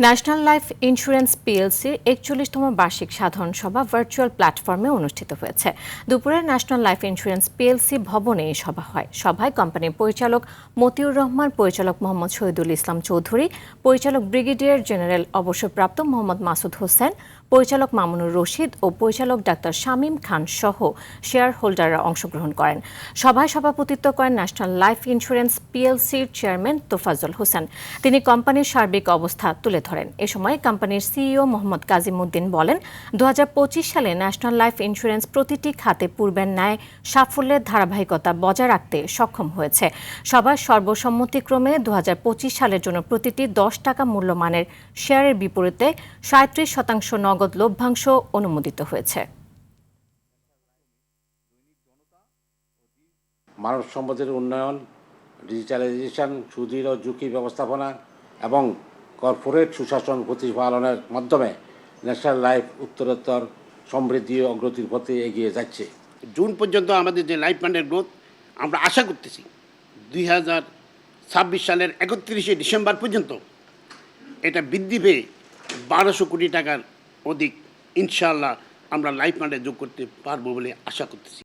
National life insurance পিএলসির ৪১তম বার্ষিক সাধারণ সভা ভার্চুয়াল প্ল্যাটফর্মে অনুষ্ঠিত হয়েছে। দুপুরে ন্যাশনাল লাইফ ইন্স্যুরেন্স পিএলসি ভবনে এই সভা হয়। সভায় কোম্পানির পরিচালক মতিউর রহমান, পরিচালক মোহাম্মদ শহীদুল ইসলাম চৌধুরী, পরিচালক ব্রিগেডিয়ার জেনারেল অবসরপ্রাপ্ত মোহাম্মদ মাসুদ হোসেন, পরিচালক মামুনুর রশিদ ও পরিচালক ডাক্তার শামীম খান সহ শেয়ার হোল্ডাররা অংশগ্রহণ করেন। সভায় সভাপতিত্ব করেন ন্যাশনাল লাইফ ইন্স্যুরেন্স পিএলসির চেয়ারম্যান তোফাজ্জল হোসেন। তিনি কোম্পানির সার্বিক অবস্থা তুলে ধরেন। এ সময় কোম্পানির সিইও মোহাম্মদ কাজিমউদ্দিন বলেন, ২০২৫ সালে ন্যাশনাল লাইফ ইন্স্যুরেন্স প্রতিটি খাতে পূর্বের ন্যায় সাফল্যের ধারাবাহিকতা বজায় রাখতে সক্ষম হয়েছে। সভায় সর্বসম্মতিক্রমে ২০২৫ সালের জন্য প্রতিটি ১০ টাকা মূল্যমানের শেয়ারের বিপরীতে ৩৭% নগদ লভ্যাংশ অনুমোদিত হয়েছে। মানব সম্পদের উন্নয়ন, ডিজিটালাইজেশন, সুদৃঢ় ঝুঁকি ব্যবস্থাপনা এবং কর্পোরেট সুশাসন প্রতিপালনের মাধ্যমে ন্যাশনাল লাইফ উত্তরোত্তর সমৃদ্ধি ও অগ্রগতির পথে এগিয়ে যাচ্ছে। জুন পর্যন্ত আমাদের যে লাইফ ফান্ডের গ্রোথ আমরা আশা করতেছি 2026 সালের 31শে ডিসেম্বর পর্যন্ত এটা বৃদ্ধি পেয়ে 1200 কোটি টাকার অধিক ইনশাআল্লাহ আমরা লাইফ ফান্ডে যোগ করতে পারবো বলে আশা করতেছি।